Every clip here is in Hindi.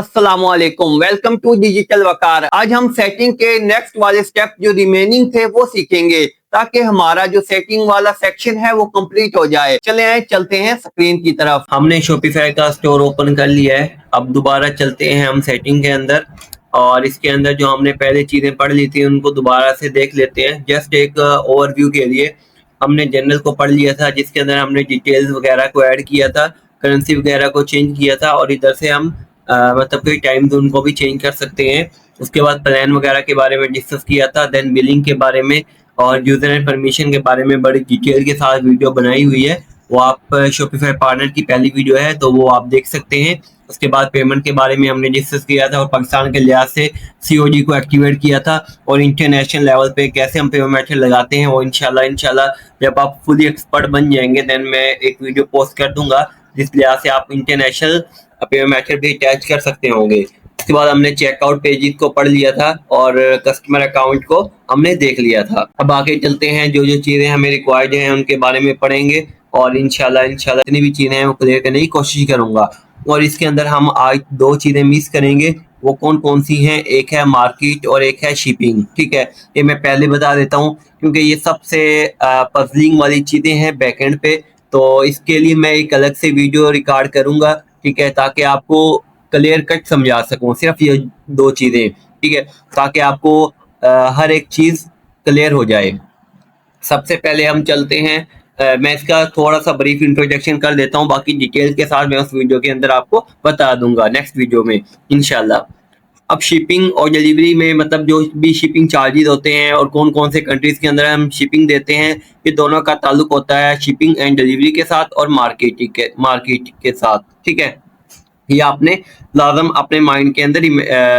अस्सलामुअलैकुम, वेलकम टू डिजिटल वकार। आज हम सेटिंग के नेक्स्ट वाले स्टेप जो रिमेनिंग थे वो सीखेंगे ताकि हमारा जो सेटिंग वाला सेक्शन है वो कंप्लीट हो जाए। चलते हैं स्क्रीन की तरफ। हमने शॉपिफाई का स्टोर ओपन कर लिया है। अब दोबारा चलते हैं हम सेटिंग के अंदर और इसके अंदर जो हमने पहले चीजें पढ़ ली थी उनको दोबारा से देख लेते हैं। जस्ट एक ओवरव्यू के लिए हमने जनरल को पढ़ लिया था जिसके अंदर हमने डिटेल्स वगैरह को ऐड किया था, करेंसी वगैरह को चेंज किया था और इधर से हम मतलब कोई टाइम जोन को भी चेंज कर सकते हैं। उसके बाद प्लान वगैरह के बारे में डिस्कस किया था, देन बिलिंग के बारे में और यूजर एंड परमिशन के बारे में बड़ी डिटेल के साथ वीडियो बनाई हुई है। वो आप शॉपिफाई पार्टनर की पहली वीडियो है तो वो आप देख सकते हैं। उसके बाद पेमेंट के बारे में हमने डिस्कस किया था और पाकिस्तान के लिहाज से सीओडी को एक्टिवेट किया था और इंटरनेशनल लेवल पे कैसे हम पेमेंट मेथड लगाते हैं वो इंशाल्लाह जब आप फुली एक्सपर्ट बन जाएंगे देन मैं एक वीडियो पोस्ट कर दूंगा जिस लिहाज से आप इंटरनेशनल पेमेंट मेथड भी अटैच कर सकते होंगे। उसके बाद हमने चेकआउट पेजेस को पढ़ लिया था और कस्टमर अकाउंट को हमने देख लिया था। अब आगे चलते हैं, जो जो चीज़ें हमें रिक्वायर्ड हैं उनके बारे में पढ़ेंगे और इंशाल्लाह जितनी भी चीज़ें हैं वो क्लियर करने की कोशिश करूंगा। और इसके अंदर हम आज दो चीज़ें मिस करेंगे, वो कौन कौन सी हैं, एक है मार्केट और एक है शिपिंग। ठीक है, ये मैं पहले बता देता हूँ क्योंकि ये सबसे पजलिंग वाली चीज़ें हैं बैकएंड पे, तो इसके लिए मैं एक अलग से वीडियो रिकॉर्ड करूंगा। ठीक है, ताकि आपको क्लियर कट समझा सकूं सिर्फ ये दो चीज़ें। ठीक है, ताकि आपको हर एक चीज़ क्लियर हो जाए। सबसे पहले हम चलते हैं, मैं इसका थोड़ा सा ब्रीफ इंट्रोडक्शन कर देता हूँ, बाकी डिटेल के साथ मैं उस वीडियो के अंदर आपको बता दूंगा नेक्स्ट वीडियो में इंशाल्लाह। अब शिपिंग और डिलीवरी में मतलब जो भी शिपिंग चार्जेस होते हैं और कौन कौन से कंट्रीज के अंदर हम शिपिंग देते हैं, ये दोनों का ताल्लुक होता है शिपिंग एंड डिलीवरी के साथ और मार्केट के साथ। ठीक है, ये आपने लाजम अपने माइंड के अंदर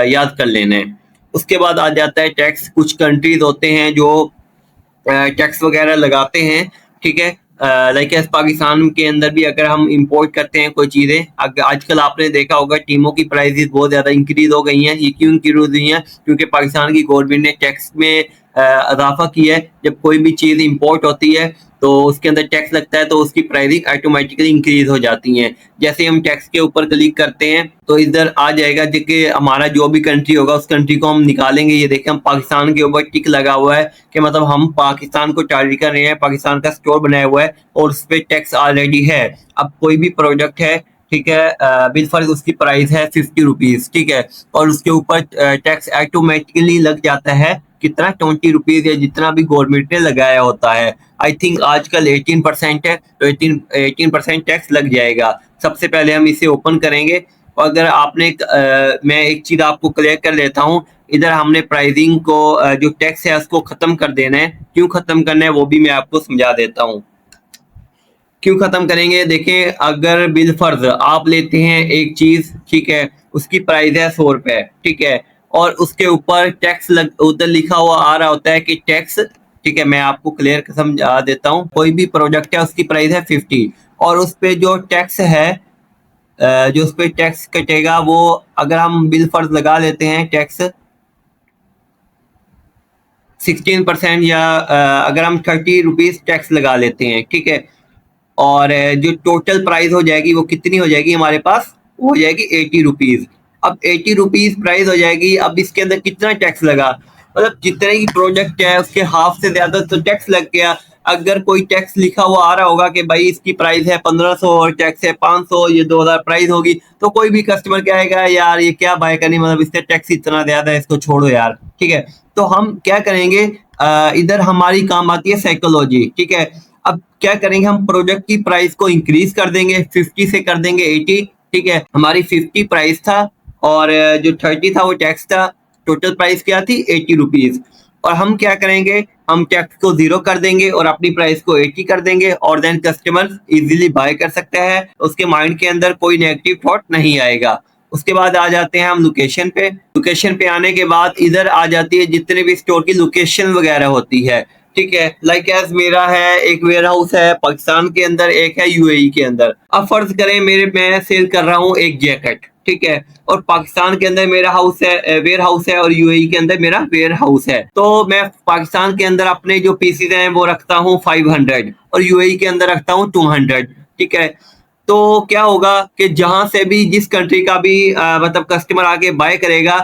याद कर लेना है। उसके बाद आ जाता है टैक्स। कुछ कंट्रीज होते हैं जो टैक्स वगैरह लगाते हैं। ठीक है, लाइक पाकिस्तान के अंदर भी अगर हम इंपोर्ट करते हैं कोई चीज़ें, आजकल आपने देखा होगा टीमों की प्राइसेस बहुत ज़्यादा इंक्रीज हो गई हैं। ये क्यों इंक्रीज हुई हैं? क्योंकि पाकिस्तान की गवर्नमेंट ने टैक्स में इजाफा किया है। जब कोई भी चीज़ इंपोर्ट होती है तो उसके अंदर टैक्स लगता है तो उसकी प्राइसिंग ऑटोमेटिकली इंक्रीज हो जाती हैं। जैसे हम टैक्स के ऊपर क्लिक करते हैं तो इधर आ जाएगा कि हमारा जो भी कंट्री होगा उस कंट्री को हम निकालेंगे। ये देखें, हम पाकिस्तान के ऊपर टिक लगा हुआ है कि मतलब हम पाकिस्तान को टारगेट कर रहे हैं, पाकिस्तान का स्टोर बनाया हुआ है और उस पर टैक्स ऑलरेडी है। अब कोई भी प्रोडक्ट है, ठीक है, बिलफर्ज उसकी प्राइस है 50 रुपीज़। ठीक है, और उसके ऊपर टैक्स ऑटोमेटिकली लग जाता है कितना, 20 रुपीज़ या जितना भी गवर्नमेंट ने लगाया होता है। आई थिंक आजकल 18% है तो 18% टैक्स लग जाएगा। सबसे पहले हम इसे ओपन करेंगे और अगर आपने मैं एक चीज़ आपको क्लियर कर लेता हूँ, इधर हमने प्राइसिंग को जो टैक्स है उसको ख़त्म कर देना है। क्यों ख़त्म करना है वो भी मैं आपको समझा देता हूँ। क्यों ख़त्म करेंगे? देखें, अगर बिल फर्ज आप लेते हैं एक चीज़, ठीक है, उसकी प्राइस है 100 रुपये, ठीक है, और उसके ऊपर टैक्स उधर लिखा हुआ आ रहा होता है कि टैक्स, ठीक है, मैं आपको क्लियर समझा देता हूँ। कोई भी प्रोडक्ट है उसकी प्राइस है 50 और उस पर जो टैक्स है, जो उस पर टैक्स कटेगा वो अगर हम बिल फर्ज लगा लेते हैं टैक्स 16% या अगर हम 30 रुपीज़ टैक्स लगा लेते हैं, ठीक है, और जो टोटल प्राइस हो जाएगी वो कितनी हो जाएगी हमारे पास, वो हो जाएगी 80 रुपीज़। अब 80 रुपीज़ प्राइस हो जाएगी। अब इसके अंदर कितना टैक्स लगा, मतलब जितने की प्रोडक्ट है उसके हाफ से ज़्यादा तो टैक्स लग गया। अगर कोई टैक्स लिखा हुआ आ रहा होगा कि भाई इसकी प्राइस है 1500 और टैक्स है 500, ये 2000 प्राइस होगी, तो कोई भी कस्टमर क्या आएगा, यार ये क्या बाय करनी, मतलब इससे टैक्स इतना ज़्यादा है, इसको छोड़ो यार। ठीक है, तो हम क्या करेंगे, इधर हमारी काम आती है साइकोलॉजी। ठीक है, अब क्या करेंगे, हम प्रोडक्ट की प्राइस को इंक्रीज कर देंगे, 50 से कर देंगे 80। ठीक है, हमारी 50 प्राइस था और जो 30 था वो टैक्स था। टोटल प्राइस क्या थी, 80 रुपीज़। और हम क्या करेंगे, हम टैक्स को 0 कर देंगे और अपनी प्राइस को 80 कर देंगे और देन कस्टमर इजीली बाय कर सकता है। उसके माइंड के अंदर कोई नेगेटिव थॉट नहीं आएगा। उसके बाद आ जाते हैं हम लोकेशन पे। लोकेशन पे आने के बाद इधर आ जाती है जितने भी स्टोर की लोकेशन वगैरह होती है। ठीक है, लाइक एज मेरा है एक वेयर हाउस है पाकिस्तान के अंदर, एक है यूएई के अंदर। अब फर्ज करें मैं सेल कर रहा हूँ एक जैकेट, ठीक है, और पाकिस्तान के अंदर मेरा हाउस है, वेयर हाउस है, और यूएई के अंदर मेरा वेयर हाउस है। तो मैं पाकिस्तान के अंदर अपने जो पीसीज हैं वो रखता हूँ 500 और यूएई के अंदर रखता हूँ 200। ठीक है, तो क्या होगा कि जहां से भी जिस कंट्री का भी मतलब कस्टमर आके बाय करेगा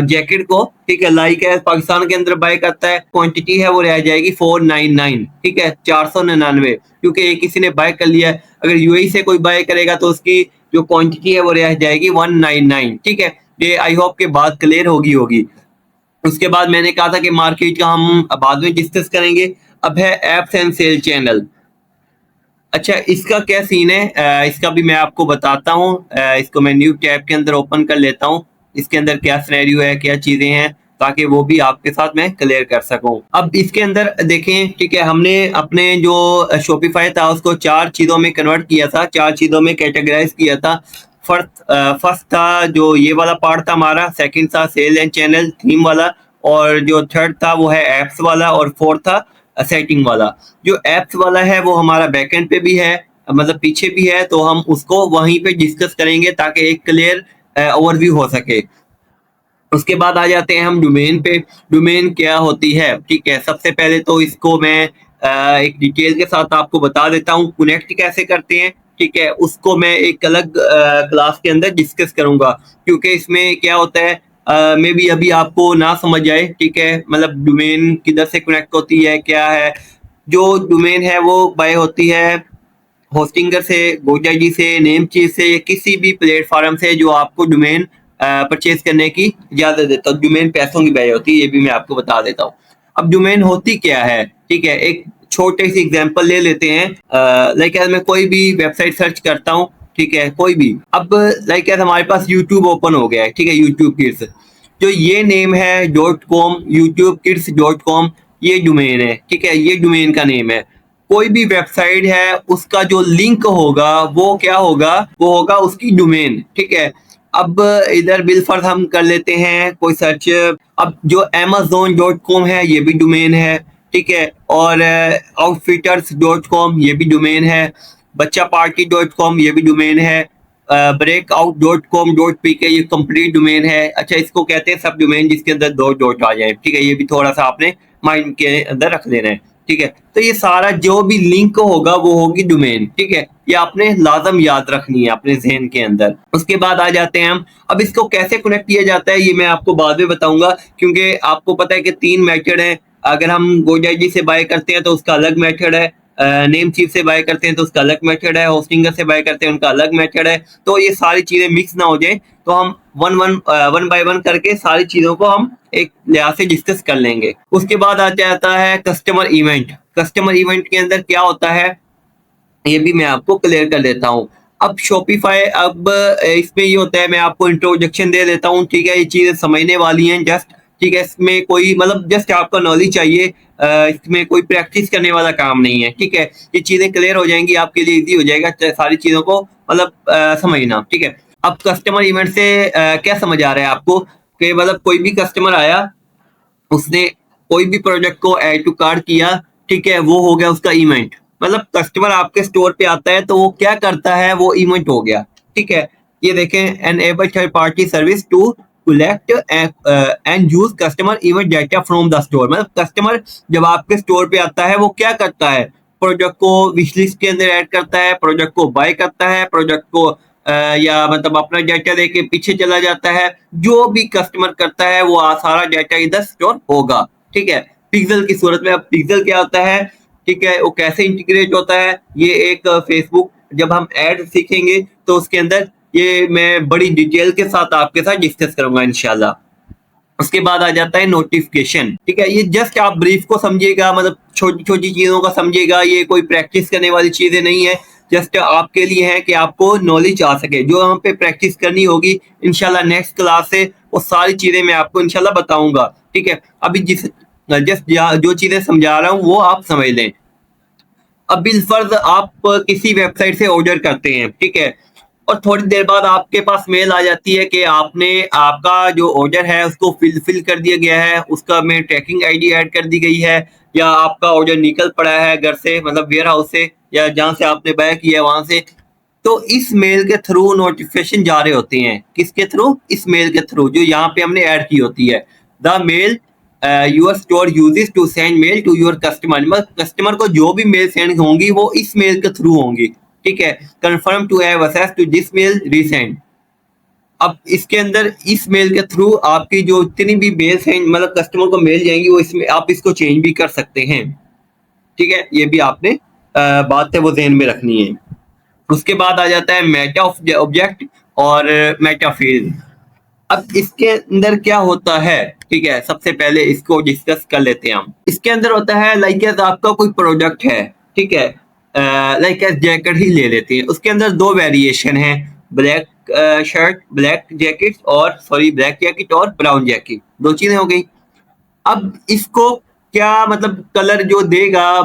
जैकेट को, ठीक है, लाइक है पाकिस्तान के अंदर बाय करता है, क्वांटिटी है वो रह जाएगी 499, ठीक है, 499, क्योंकि एक किसी ने बाय कर लिया है। अगर यूएई से कोई बाय करेगा तो उसकी जो क्वांटिटी है वो रह जाएगी 199, ठीक है। ये आई होप के बात क्लियर होगी। उसके बाद मैंने कहा था कि मार्केट का हम बाद में डिस्कस करेंगे। अब है एप्स एंड सेल चैनल। अच्छा, इसका क्या सीन है, इसका भी मैं आपको बताता हूँ। इसको मैं न्यू टैब के अंदर ओपन कर लेता हूँ। इसके अंदर क्या सिनेरियो है, क्या चीजें हैं, ताकि वो भी आपके साथ मैं क्लियर कर सकूं। अब इसके अंदर देखें, ठीक है, हमने अपने जो शॉपिफाई था उसको 4 चीजों में कन्वर्ट किया था, 4 चीजों में कैटेगराइज किया था। फर्स्ट था जो ये वाला पार्ट था हमारा, सेकंड था सेल एंड चैनल थीम वाला, और जो थर्ड था वो है एप्स वाला, और फोर्थ था सेटिंग वाला। जो एप्स वाला है वो हमारा बैकएंड पे भी है, मतलब पीछे भी है, तो हम उसको वहीं पे डिस्कस करेंगे ताकि एक क्लियर ओवरव्यू हो सके। उसके बाद आ जाते हैं हम डोमेन पे। डोमेन क्या होती है, ठीक है। सबसे पहले तो इसको मैं एक डिटेल के साथ आपको बता देता हूँ, कनेक्ट कैसे करते हैं, ठीक है। उसको मैं एक अलग क्लास के अंदर डिस्कस करूंगा, क्योंकि इसमें क्या होता है मे बी अभी आपको ना समझ आए, ठीक है। मतलब डोमेन किधर से कनेक्ट होती है, क्या है। जो डोमेन है वो बाय होती है होस्टिंगर से, गोजाजी से, नेम चीज से, या किसी भी प्लेटफॉर्म से जो आपको डोमेन परचेज करने की इजाजत देता है। डोमेन पैसों की बाय होती है, ये भी मैं आपको बता देता हूँ। अब डोमेन होती क्या है, ठीक है, एक छोटे सी एग्जांपल ले लेते हैं। लाइक मैं कोई भी वेबसाइट सर्च करता हूँ, ठीक है, कोई भी। अब लाइक हमारे पास यूट्यूब ओपन हो गया है, ठीक है, यूट्यूब किड्स। जो ये नेम है .com, यूट्यूब किड्स .com, ये डोमेन है, ठीक है, ये डोमेन का नेम है। कोई भी वेबसाइट है उसका जो लिंक होगा वो क्या होगा, वो होगा उसकी डोमेन, ठीक है। अब इधर बिलफर्ज हम कर लेते हैं कोई सर्च। अब जो amazon.com है ये भी डोमेन है, ठीक है, और outfitters.com ये भी डोमेन है, बच्चा पार्टी.com ये भी डोमेन है, breakout.com.pk ये कंप्लीट डोमेन है। अच्छा, इसको कहते हैं सब डोमेन जिसके अंदर 2 डॉट आ जाए, ठीक है। ये भी थोड़ा सा आपने माइंड के अंदर रख लेना है, ठीक है। तो ये सारा जो भी लिंक होगा वो होगी डोमेन, ठीक है। ये आपने लाजम याद रखनी है अपने जहन के अंदर। उसके बाद आ जाते हैं हम, अब इसको कैसे कनेक्ट किया जाता है ये मैं आपको बाद में बताऊंगा, क्योंकि आपको पता है कि 3 मेथड है। अगर हम गोजाजी से बाय करते हैं तो उसका अलग मेथड है, नेम चीफ से बाय करते हैं तो उसका अलग मेथड है, होस्टिंगर से बाय करते हैं उनका अलग मेथड है। तो ये सारी चीजें मिक्स ना हो जाए, तो हम वन बाय वन करके सारी चीजों को हम एक लिहाज से डिस्कस कर लेंगे। उसके बाद आ जाता है कस्टमर इवेंट। कस्टमर इवेंट के अंदर क्या होता है ये भी मैं आपको क्लियर कर देता हूँ। अब शॉपिफाई, अब इसमें ये होता है, मैं आपको इंट्रोडक्शन दे देता हूँ, ठीक है। ये चीजें समझने वाली हैं जस्ट, ठीक है। इसमें कोई मतलब जस्ट आपका नॉलेज चाहिए, इसमें कोई प्रैक्टिस करने वाला काम नहीं है, ठीक है। ये चीजें क्लियर हो जाएंगी, आपके लिए इजी हो जाएगा सारी चीजों को मतलब समझना, ठीक है। अब कस्टमर इवेंट से क्या समझ आ रहा है आपको कि मतलब कोई भी कस्टमर आया, उसने कोई भी प्रोडक्ट को ऐड टू कार्ट किया, ठीक है, वो हो गया उसका इवेंट। मतलब कस्टमर आपके स्टोर पे आता है तो वो क्या करता है, वो इवेंट हो गया, ठीक है। ये देखें, enable third party service to collect and use customer event data from the store. मतलब कस्टमर जब आपके स्टोर पे आता है वो क्या करता है, प्रोडक्ट को विश लिस्ट के अंदर ऐड करता है, प्रोडक्ट को बाय करता है, प्रोडक्ट को या मतलब अपना डाटा देके पीछे चला जाता है। जो भी कस्टमर करता है वो सारा डाटा इधर स्टोर होगा, ठीक है, पिक्सल की सूरत में। अब पिक्सल क्या होता है, ठीक है, वो कैसे इंटीग्रेट होता है, ये एक फेसबुक जब हम ऐड सीखेंगे तो उसके अंदर ये मैं बड़ी डिटेल के साथ आपके साथ डिस्कस करूंगा इंशाल्लाह। उसके बाद आ जाता है नोटिफिकेशन, ठीक है। ये जस्ट आप ब्रीफ को समझिएगा, मतलब छोटी छोटी चीजों का समझिएगा, ये कोई प्रैक्टिस करने वाली चीजें नहीं है, जस्ट आपके लिए है कि आपको नॉलेज आ सके। जो हम पे प्रैक्टिस करनी होगी इंशाल्लाह नेक्स्ट क्लास से वो सारी चीजें मैं आपको इंशाल्लाह बताऊंगा, ठीक है। अभी जस्ट जो चीजें समझा रहा हूँ वो आप समझ लें। अब बिलफर्ज आप किसी वेबसाइट से ऑर्डर करते हैं, ठीक है, और थोड़ी देर बाद आपके पास मेल आ जाती है कि आपने आपका जो ऑर्डर है उसको फिल कर दिया गया है, उसका में ट्रैकिंग आईडी ऐड कर दी गई है, या आपका ऑर्डर निकल पड़ा है घर से, मतलब वेयर हाउस से, या जहां से आपने बाय किया है वहां से। तो इस मेल के थ्रू नोटिफिकेशन जा रहे होते हैं, किसके थ्रू, इस मेल के थ्रू जो यहाँ पे हमने ऐड की होती है। The mail your store uses to send mail to your customer. मतलब कस्टमर को जो भी मेल सेंड होंगी वो इस मेल के थ्रू होंगी, ठीक है। Confirm to have access to this mail recent. अब इसके अंदर इस मेल के थ्रू आपकी जो जितनी भी मेल्स हैं, मतलब कस्टमर को मेल जाएंगी, वो इसमें आप इसको चेंज भी कर सकते हैं, ठीक है। ये भी आपने बात है वो ध्यान में रखनी है। उसके बाद आ जाता है मेटा ऑब्जेक्ट और मेटा फील्ड। अब इसके अंदर क्या होता है, ठीक है, सबसे पहले इसको डिस्कस कर लेते हैं हम। इसके अंदर होता है लाइक एज आपका कोई प्रोडक्ट है, ठीक है, लाइक एज जैकेट ही ले लेते हैं। उसके अंदर दो वेरिएशन है, ब्लैक शर्ट, ब्लैक जैकेट और सॉरी ब्लैक जैकेट और ब्राउन जैकेट, दो चीजें हो गई। अब इसको क्या मतलब कलर जो देगा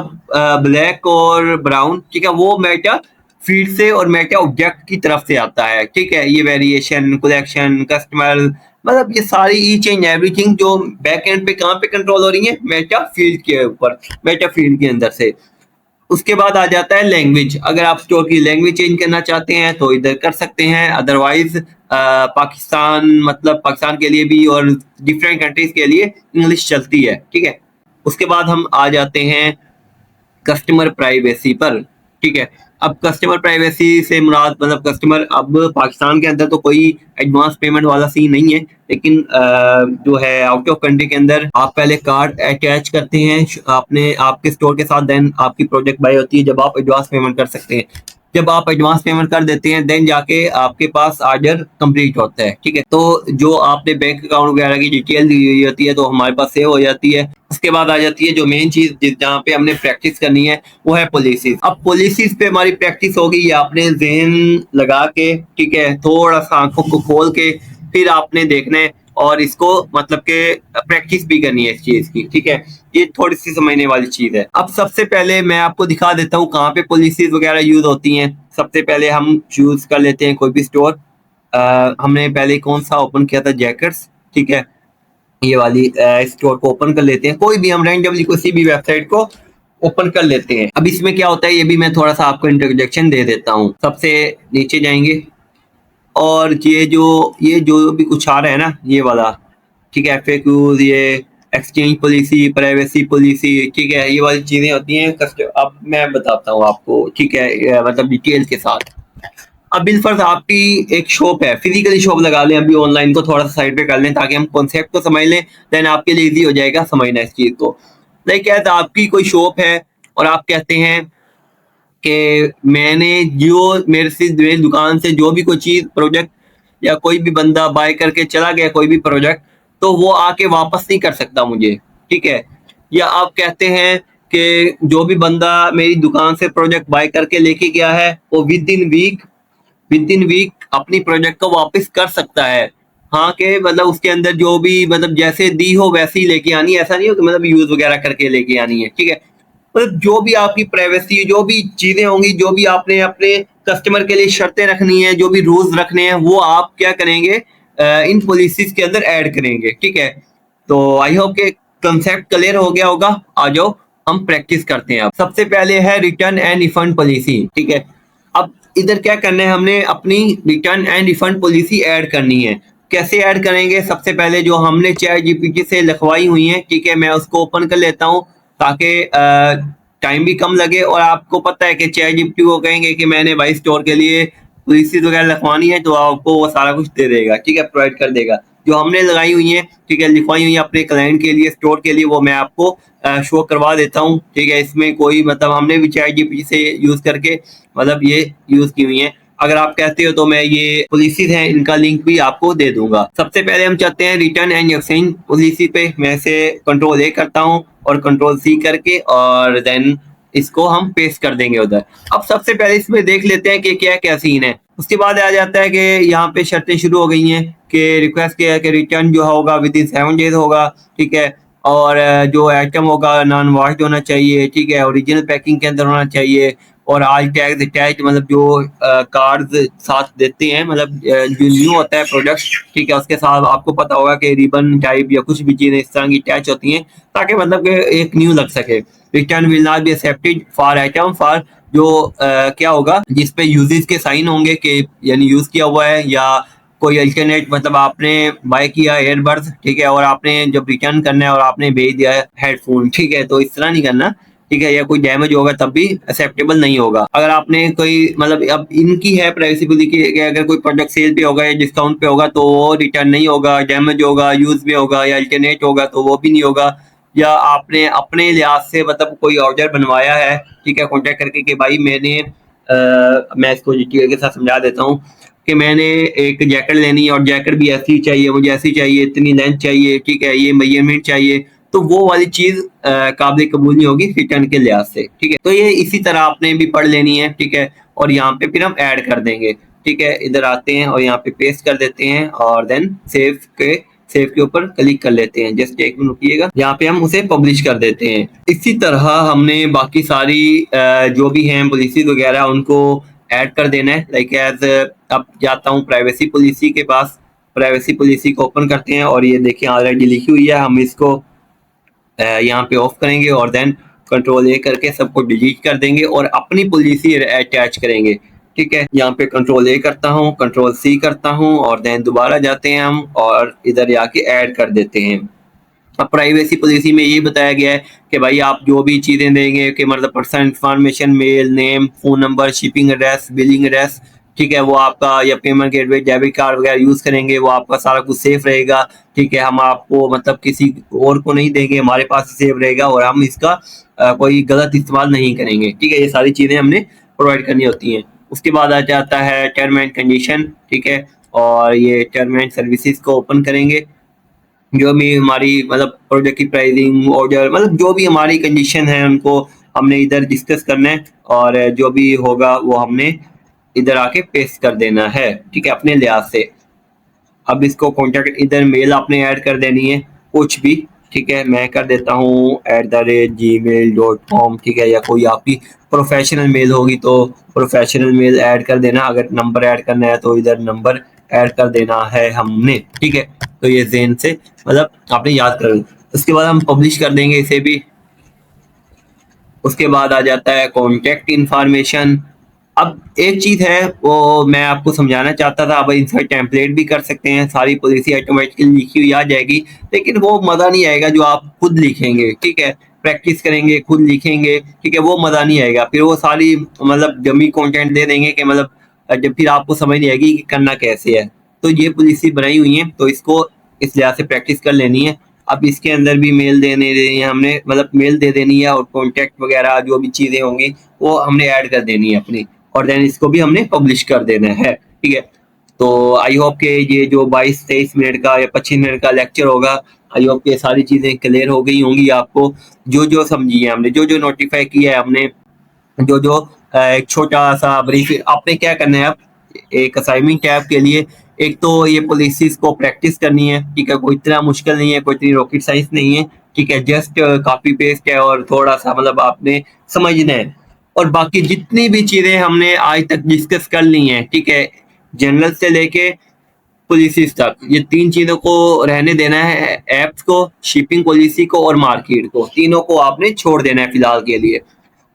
ब्लैक और ब्राउन, ठीक है, वो मेटा फील्ड से और मेटा ऑब्जेक्ट की तरफ से आता है, ठीक है। ये वेरिएशन, कलेक्शन, कस्टमर, मतलब ये सारी ईच एंड एवरीथिंग जो बैक एंड पे कहाँ पे कंट्रोल हो रही है, मेटा फील्ड के ऊपर, मेटा फील्ड के अंदर से। उसके बाद आ जाता है लैंग्वेज। अगर आप स्टोर की लैंग्वेज चेंज करना चाहते हैं तो इधर कर सकते हैं, अदरवाइज पाकिस्तान, मतलब पाकिस्तान के लिए भी और डिफरेंट कंट्रीज के लिए इंग्लिश चलती है, ठीक है। उसके बाद हम आ जाते हैं कस्टमर प्राइवेसी पर, ठीक है। अब कस्टमर प्राइवेसी से मुराद मतलब कस्टमर, अब पाकिस्तान के अंदर तो कोई एडवांस पेमेंट वाला सीन नहीं है, लेकिन जो है आउट ऑफ कंट्री के अंदर आप पहले कार्ड अटैच करते हैं आपने आपके स्टोर के साथ, देन आपकी प्रोडक्ट बाय होती है, जब आप एडवांस पेमेंट कर सकते हैं। जब आप एडवांस पेमेंट कर देते हैं देन जाके आपके पास ऑर्डर कंप्लीट होता है, ठीक है। तो जो आपने बैंक अकाउंट वगैरह की डिटेल दी हुई होती है तो हमारे पास सेव हो जाती है। उसके बाद आ जाती है जो मेन चीज जहाँ पे हमने प्रैक्टिस करनी है, वो है पॉलिसीज। अब पॉलिसीज पे हमारी प्रैक्टिस होगी, ये आपने ज़हन लगा के, ठीक है, थोड़ा सा आंखों को खोल के फिर आपने देखना है और इसको मतलब के प्रैक्टिस भी करनी है इस चीज की, ठीक है। ये थोड़ी सी समझने वाली चीज है। अब सबसे पहले मैं आपको दिखा देता हूँ कहाँ पे पॉलिसीज वगैरह यूज होती हैं। सबसे पहले हम चूज कर लेते हैं कोई भी स्टोर। हमने पहले कौन सा ओपन किया था, जैकेट्स, ठीक है, ये वाली स्टोर को ओपन कर लेते हैं। कोई भी हम रैंडमली किसी भी वेबसाइट को ओपन कर लेते हैं। अब इसमें क्या होता है ये भी मैं थोड़ा सा आपको इंट्रोडक्शन दे देता हूँ। सबसे नीचे जाएंगे और ये जो भी कुछ आ रहा है ना, ये वाला, ठीक है, FAQs, ये एक्सचेंज पॉलिसी, प्राइवेसी पॉलिसी, ठीक है, ये वाली चीजें होती हैं। अब मैं बताता हूँ आपको, ठीक है, मतलब डिटेल के साथ। अब बिलफर्ज आपकी एक शॉप है, फिजिकली शॉप लगा लें, अभी ऑनलाइन को थोड़ा सा साइड पे कर लें ताकि हम कॉन्सेप्ट को समझ लें, देन आपके लिए इजी हो जाएगा समझना इस चीज को। लाइक एज आपकी कोई शॉप है और आप कहते हैं कि मैंने जो मेरी दुकान से जो भी कोई चीज, प्रोडक्ट या कोई भी बंदा बाय करके चला गया कोई भी प्रोडक्ट, तो वो आके वापस नहीं कर सकता मुझे, ठीक है। या आप कहते हैं कि जो भी बंदा मेरी दुकान से प्रोडक्ट बाय करके लेके गया है वो विद इन वीक अपनी प्रोडक्ट को वापस कर सकता है। हाँ, के मतलब उसके अंदर जो भी मतलब जैसे दी हो वैसे ही लेके आनी है, ऐसा नहीं हो कि मतलब यूज वगैरह करके लेके आनी है, ठीक है। मतलब जो भी आपकी प्राइवेसी, जो भी चीजें होंगी, जो भी आपने अपने कस्टमर के लिए शर्तें रखनी है, जो भी रूल्स रखने हैं, वो आप क्या करेंगे इन पॉलिसीज के अंदर ऐड करेंगे, ठीक है। तो आई होप के कंसेप्ट क्लियर हो गया होगा। आ जाओ हम प्रैक्टिस करते हैं। अब सबसे पहले है रिटर्न एंड रिफंड पॉलिसी, ठीक है। अब इधर क्या करना है, हमने अपनी return and refund policy add करनी है। कैसे ऐड करेंगे, सबसे पहले जो हमने चैट जीपीटी से लिखवाई हुई है, ठीक है, मैं उसको ओपन कर लेता हूँ ताकि टाइम भी कम लगे। और आपको पता है कि चैट जीपीटी को कहेंगे कि मैंने भाई स्टोर के लिए पॉलिसी वगैरह लिखवानी है तो आपको वो सारा कुछ दे देगा, ठीक है, प्रोवाइड कर देगा। जो हमने लगाई हुई है, ठीक है, लिखवाई हुई है अपने क्लाइंट के लिए, स्टोर के लिए, वो मैं आपको शो करवा देता हूँ, ठीक है। इसमें कोई मतलब हमने भी चैट जीपीटी से यूज करके मतलब ये यूज की हुई है। अगर आप कहते हो तो मैं ये पॉलिसीज हैं इनका लिंक भी आपको दे दूंगा। सबसे पहले हम चाहते हैं रिटर्न एंड एक्सचेंज पॉलिसी पे, मैं इसे Ctrl+A करता हूँ और Ctrl+C करके और देन इसको हम पेस्ट कर देंगे उधर। अब सबसे पहले इसमें देख लेते हैं कि क्या क्या सीन है। उसके बाद आ जाता है कि यहाँ पे शर्तें शुरू हो गई हैं कि रिक्वेस्ट किया है कि रिटर्न जो होगा विद इन 7 डेज होगा, ठीक है, और जो आइटम होगा नॉन वॉश्ड होना चाहिए, ठीक है, ओरिजिनल पैकिंग के अंदर होना चाहिए, और आज टैग्स अटैच, मतलब जो कार्ड्स साथ देते हैं, मतलब जो न्यू होता है प्रोडक्ट, ठीक है, उसके साथ आपको पता होगा कि रिबन टाइप या कुछ भी चीजें इस तरह की अटैच होती हैं ताकि मतलब कि एक न्यू लग सके। Return will not be accepted for item for जो क्या होगा जिसपे यूजेस के साइन होंगे कि यानी यूज किया हुआ है, या कोई अल्टरनेट, मतलब आपने बाय किया एयरबड्स, ठीक है, और आपने जब रिटर्न करना है और आपने भेज दिया है हेडफोन, ठीक है, तो इस तरह नहीं करना। ठीक है, या कोई डैमेज होगा तब भी एक्सेप्टेबल नहीं होगा। अगर आपने कोई मतलब अब इनकी है प्राइवेसी पॉलिसी कि अगर कोई प्रोडक्ट सेल पे होगा या डिस्काउंट पे होगा तो वो रिटर्न नहीं होगा, डैमेज होगा, यूज में होगा या अल्टरनेट होगा तो वो भी नहीं होगा। या आपने अपने लिहाज से मतलब कोई ऑर्डर बनवाया है, ठीक है, कॉन्टेक्ट करके कि भाई मैं इसको डिटेल के साथ समझा देता हूँ कि मैंने एक जैकेट लेनी है और जैकेट भी ऐसी चाहिए, मुझे ऐसी चाहिए, इतनी लेंथ चाहिए, ठीक है, ये मेजरमेंट चाहिए, तो वो वाली चीज काबिल कबूल नहीं होगी रिटर्न के लिहाज से, ठीक है। तो ये इसी तरह आपने भी पढ़ लेनी है, ठीक है। और यहाँ पे फिर हम ऐड कर देंगे, ठीक है। इधर आते हैं और यहाँ पे पेस्ट कर देते हैं और देन सेव के ऊपर क्लिक कर लेते हैं। जस्ट एक मिनट रुकिएगा, यहाँ पे हम उसे पब्लिश कर देते हैं। इसी तरह हमने बाकी सारी जो भी हैं पॉलिसी वगैरह उनको ऐड कर देना है। लाइक एज अब जाता हूँ प्राइवेसी पॉलिसी के पास, प्राइवेसी पॉलिसी को ओपन करते हैं और ये देखिए ऑलरेडी लिखी हुई है। हम इसको यहाँ पे ऑफ करेंगे और देन कंट्रोल ए करके सबको डिलीट कर देंगे और अपनी पॉलिसी अटैच करेंगे, ठीक है। यहाँ पे कंट्रोल ए करता हूँ, कंट्रोल सी करता हूँ और देन दोबारा जाते हैं हम और इधर आके ऐड कर देते हैं। अब प्राइवेसी पॉलिसी में ये बताया गया है कि भाई आप जो भी चीज़ें देंगे कि मतलब personal information, mail, name, phone number, shipping address, billing address, ठीक है, वो आपका या पेमेंट गेटवे, डेबिट कार्ड वगैरह यूज़ करेंगे, वो आपका सारा कुछ सेफ रहेगा, ठीक है। हम आपको मतलब किसी और को नहीं देंगे, हमारे पास सेफ रहेगा और हम इसका कोई गलत इस्तेमाल नहीं करेंगे, ठीक है। ये सारी चीज़ें हमने प्रोवाइड करनी होती हैं। उसके बाद आ जाता है टर्म एंड कंडीशन, ठीक है। और ये टर्म एंड सर्विसेज को ओपन करेंगे। जो भी हमारी मतलब प्रोडक्ट की प्राइसिंग, ऑर्डर, मतलब जो भी हमारी कंडीशन है उनको हमने इधर डिस्कस करना है और जो भी होगा वो हमने इधर आके पेस्ट कर देना है, ठीक है, अपने लिहाज से। अब इसको कॉन्टैक्ट इधर मेल आपने ऐड कर देनी है कुछ भी, ठीक है। मैं कर देता हूँ @gmail.com, ठीक है, या कोई आपकी प्रोफेशनल मेल होगी तो प्रोफेशनल मेल ऐड कर देना। अगर नंबर ऐड करना है तो इधर नंबर ऐड कर देना है हमने, ठीक है। तो ये ज़हन से मतलब आपने याद कर। उसके बाद हम पब्लिश कर देंगे इसे भी। उसके बाद आ जाता है कॉन्टैक्ट इन्फॉर्मेशन। अब एक चीज़ है वो मैं आपको समझाना चाहता था। अब इंसर्ट टेम्पलेट भी कर सकते हैं, सारी पॉलिसी ऑटोमेटिकली लिखी हुई आ जाएगी, लेकिन वो मज़ा नहीं आएगा जो आप खुद लिखेंगे, ठीक है। प्रैक्टिस करेंगे, खुद लिखेंगे, ठीक है, वो मज़ा नहीं आएगा। फिर वो सारी मतलब डमी कंटेंट दे देंगे कि मतलब जब फिर आपको समझ नहीं आएगी कि करना कैसे है। तो ये पॉलिसी बनाई हुई है तो इसको इस लिहाज से प्रैक्टिस कर लेनी है। अब इसके अंदर भी मेल देनी है हमने, मतलब मेल दे देनी है और कॉन्टैक्ट वगैरह जो भी चीज़ें होंगी वो हमने ऐड कर देनी है अपनी, और देन इसको भी हमने पब्लिश कर देना है, ठीक है। तो आई होप के ये जो 22-23 मिनट का या 25 मिनट का लेक्चर होगा, आई होप के सारी चीज़ें क्लियर हो गई होंगी आपको। जो जो समझी है हमने, जो जो नोटिफाई किया है हमने, जो जो एक छोटा सा ब्रीफ आपने क्या करना है। अब एक असाइनमेंट है आपके लिए, एक तो ये पॉलिसीज को प्रैक्टिस करनी है, ठीक है। कोई इतना मुश्किल नहीं है, कोई इतनी रॉकेट साइंस नहीं है, ठीक है। जस्ट कॉपी पेस्ट है और थोड़ा सा मतलब आपने समझना है। और बाकी जितनी भी चीज़ें हमने आज तक डिस्कस कर ली हैं, ठीक है, जनरल से लेके पॉलिसीज तक, ये 3 चीज़ों को रहने देना है। ऐप्स को, शिपिंग पॉलिसी को और मार्केट को, तीनों को आपने छोड़ देना है फिलहाल के लिए।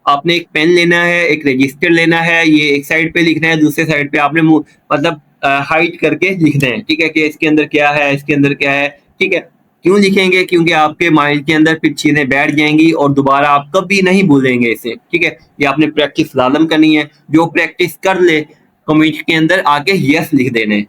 आपने एक पेन लेना है, एक रजिस्टर लेना है, ये एक साइड पे लिखना है, दूसरे साइड पे आपने मतलब हाइड करके लिखना है, ठीक है, कि इसके अंदर क्या है, इसके अंदर क्या है, ठीक है। क्यों लिखेंगे? क्योंकि आपके माइंड के अंदर फिर चीज़ें बैठ जाएंगी और दोबारा आप कभी नहीं भूलेंगे इसे, ठीक है। ये आपने प्रैक्टिस लाजम करनी है। जो प्रैक्टिस कर ले कमेंट के अंदर आके यस लिख देने,